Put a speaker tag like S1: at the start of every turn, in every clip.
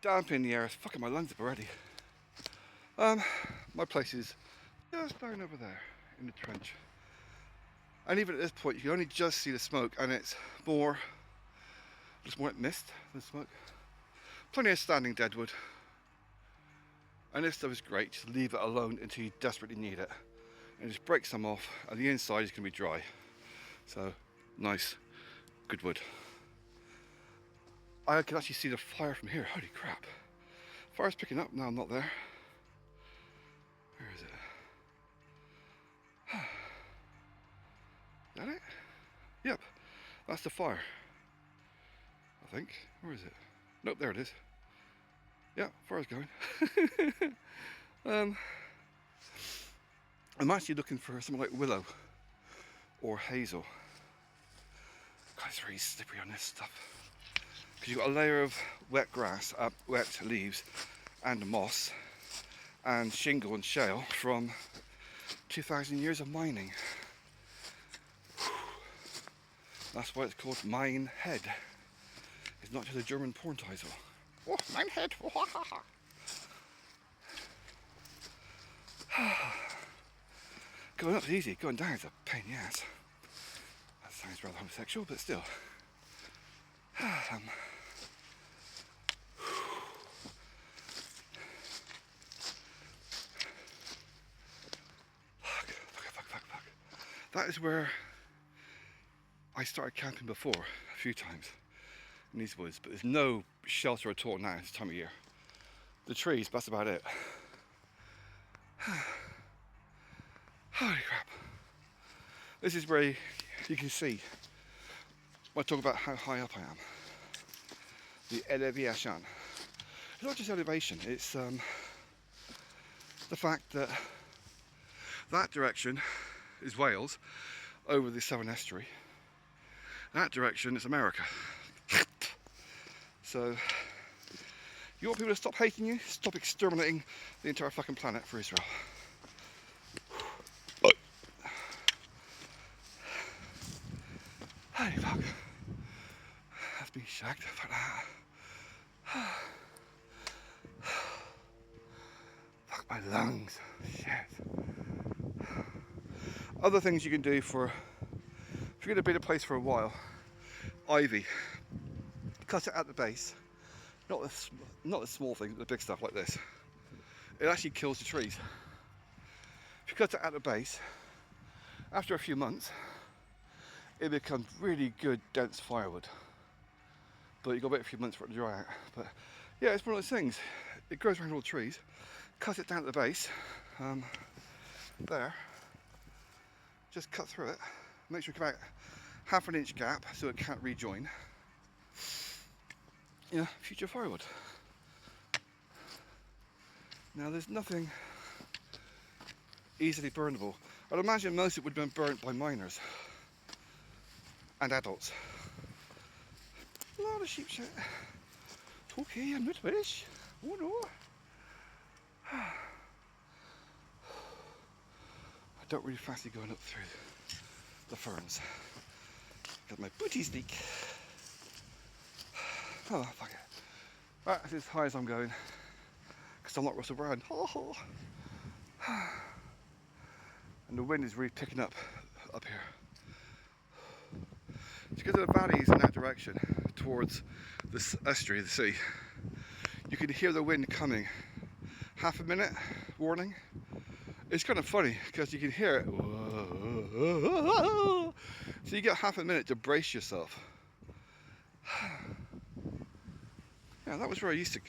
S1: damp in the air. It's fucking my lungs up already. My place is just down over there in the trench. And even at this point, you can only just see the smoke, and it's more, just more mist than smoke. Plenty of standing deadwood. And this stuff is great. Just leave it alone until you desperately need it. And just break some off, and the inside is going to be dry. So, nice, good wood. I can actually see the fire from here. Holy crap. Fire's picking up. Now I'm not there. Where is it? Is that it? Yep. That's the fire. I think. Where is it? Nope, there it is. Yeah, fire's going. I'm actually looking for something like willow or hazel. God, it's very slippery on this stuff. Because you've got a layer of wet grass, wet leaves, and moss, and shingle and shale from 2,000 years of mining. That's why it's called Mine Head. It's not just a German porn title. Oh, Mine Head! Going up's easy, going down is a pain in the ass. That sounds rather homosexual, but still. Fuck. That is where I started camping before, a few times, in these woods, but there's no shelter at all now this time of year. The trees, that's about it. Holy crap. This is where you can see, when I talk about how high up I am, the elevation. It's not just elevation, it's the fact that that direction is Wales, over the Severn Estuary. That direction is America. So, you want people to stop hating you? Stop exterminating the entire fucking planet for Israel. Holy fuck. That's been shagged. Fuck that. Fuck my lungs. Shit. Other things you can do for, if you're going to be in a place for a while, ivy. Cut it at the base. Not the small things, but the big stuff like this. It actually kills the trees. If you cut it at the base, after a few months, it becomes really good, dense firewood. But you've got to wait a few months for it to dry out. But yeah, it's one of those things. It grows around all the trees. Cut it down at the base. There. Just cut through it. Make sure you come out half an inch gap so it can't rejoin. Yeah, future firewood. Now there's nothing easily burnable. I'd imagine most of it would have been burnt by miners and adults. A lot of sheep shit. It's okay, I'm not British. Oh no. I don't really fancy going up through the ferns. Got my booties leak. Oh, fuck it. Right, that's as high as I'm going. Because I'm not Russell Brand. And the wind is really picking up here. It's because of the valleys in that direction, towards this estuary, the sea. You can hear the wind coming. Half a minute warning. It's kind of funny because you can hear it. So you get half a minute to brace yourself. Yeah, that was where I used to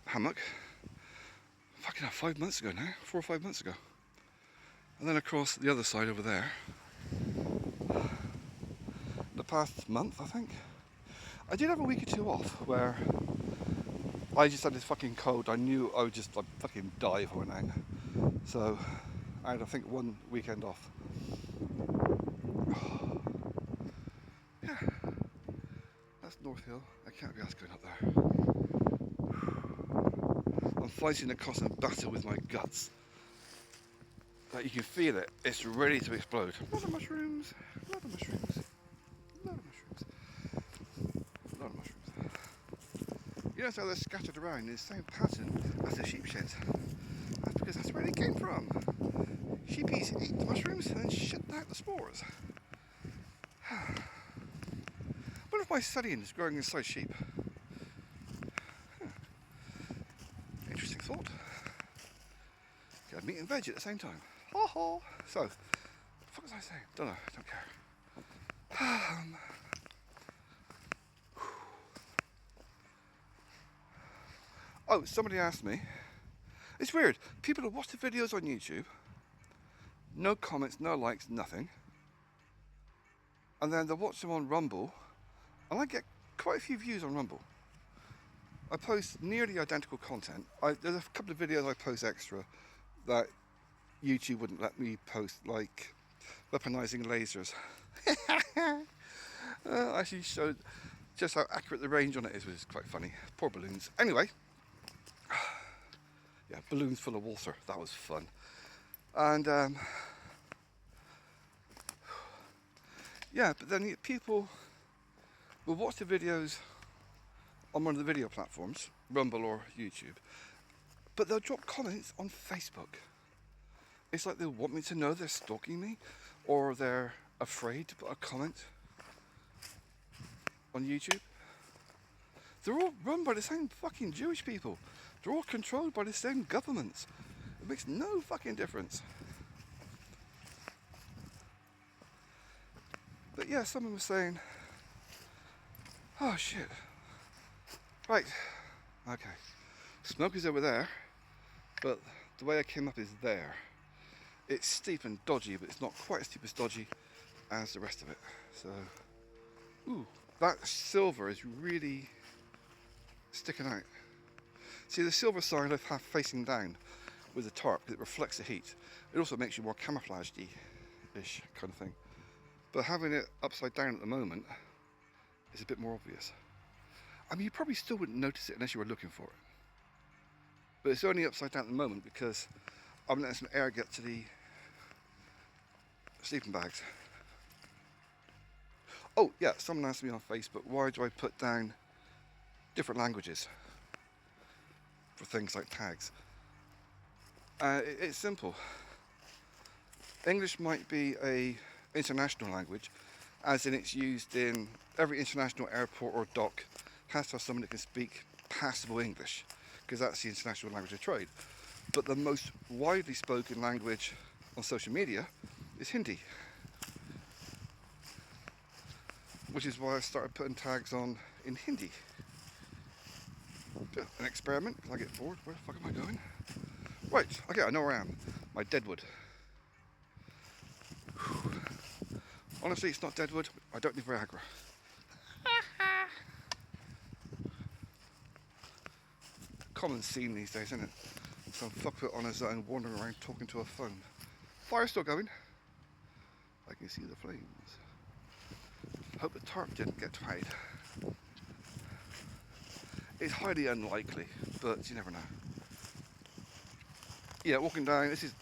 S1: hammock. Fucking 5 months ago now, 4 or 5 months ago. And then across the other side over there. The past month, I think. I did have a week or two off where I just had this fucking cold. I knew I would just like fucking die if I went out. So I had, I think, 1 weekend off. Yeah, that's North Hill. I can't be asked going up there. I'm fighting a constant battle with my guts. Like you can feel it. It's ready to explode. A lot of mushrooms. A lot of mushrooms. A lot of mushrooms. A lot of mushrooms. You notice how they're scattered around in the same pattern as the sheep sheds. That's because that's where they came from. Sheepies eat the mushrooms and then shit out the spores. What if my sardine is growing inside sheep? Interesting thought. Got meat and veg at the same time. Ha ha. So, what the fuck was I saying? Don't know. Don't care. Oh, somebody asked me. It's weird. People who watch the videos on YouTube, no comments, no likes, nothing. And then they'll watch them on Rumble, and I get quite a few views on Rumble. I post nearly identical content. There's a couple of videos I post extra that YouTube wouldn't let me post, like weaponizing lasers. Actually showed just how accurate the range on it is, which is quite funny. Poor balloons. Anyway, yeah, balloons full of water. That was fun. And yeah, but then people will watch the videos on one of the video platforms, Rumble or YouTube, but they'll drop comments on Facebook. It's like they want me to know they're stalking me, or they're afraid to put a comment on YouTube. They're all run by the same fucking Jewish people. They're all controlled by the same governments. It makes no fucking difference. But yeah, someone was saying, oh shit. Right, okay. Smoke is over there, but the way I came up is there. It's steep and dodgy, but it's not quite as steep as dodgy as the rest of it. So, ooh, that silver is really sticking out. See, the silver side I have facing down with the tarp, because it reflects the heat. It also makes you more camouflaged-ish kind of thing. But having it upside down at the moment is a bit more obvious. I mean, you probably still wouldn't notice it unless you were looking for it. But it's only upside down at the moment because I'm letting some air get to the sleeping bags. Oh yeah, someone asked me on Facebook, why do I put down different languages for things like tags? It's simple. English might be a international language, as in it's used in every international airport or dock has to have someone that can speak passable English, because that's the international language of trade. But the most widely spoken language on social media is Hindi, which is why I started putting tags on in Hindi. An experiment, I get bored. Where the fuck am I going? Right, okay, I know where I am. My deadwood. Honestly, it's not deadwood. I don't need Viagra. Common scene these days, isn't it? Some fuckwit on his own wandering around talking to a phone. Fire's still going. I can see the flames. Hope the tarp didn't get tied. It's highly unlikely, but you never know. Yeah, walking down, this is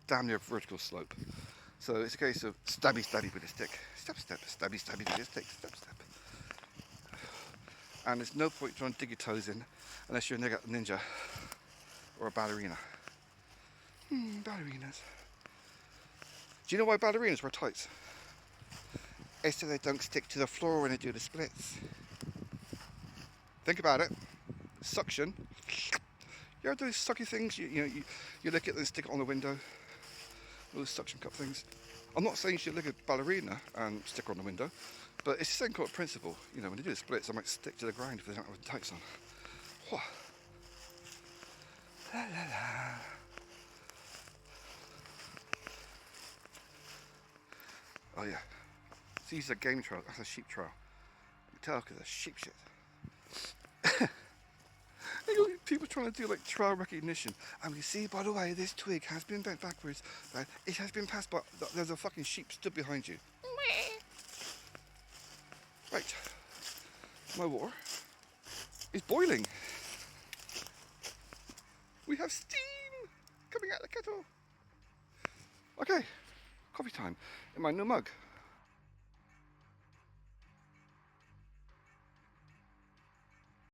S1: damn near vertical slope. So it's a case of stabby stabby with a stick. Step step, stabby stabby with a stick, step step. And there's no point trying to dig your toes in unless you're a ninja or a ballerina. Ballerinas. Do you know why ballerinas wear tights? It's so they don't stick to the floor when they do the splits. Think about it. Suction. You ever do those sucky things? You lick it and stick it on the window. Those suction cup things. I'm not saying you should lick a ballerina and stick her on the window, but it's the same kind of principle. You know, when they do the splits, I might stick to the ground if they don't have the tights on. Whoa. La la la. Oh yeah. See, this is a game trail. That's a sheep trail. You can tell because there's sheep shit. People trying to do like trail recognition. And we see, by the way, this twig has been bent backwards. Right? It has been passed by. There's a fucking sheep stood behind you. Right. My water is boiling. We have steam coming out of the kettle. Okay, coffee time in my new mug.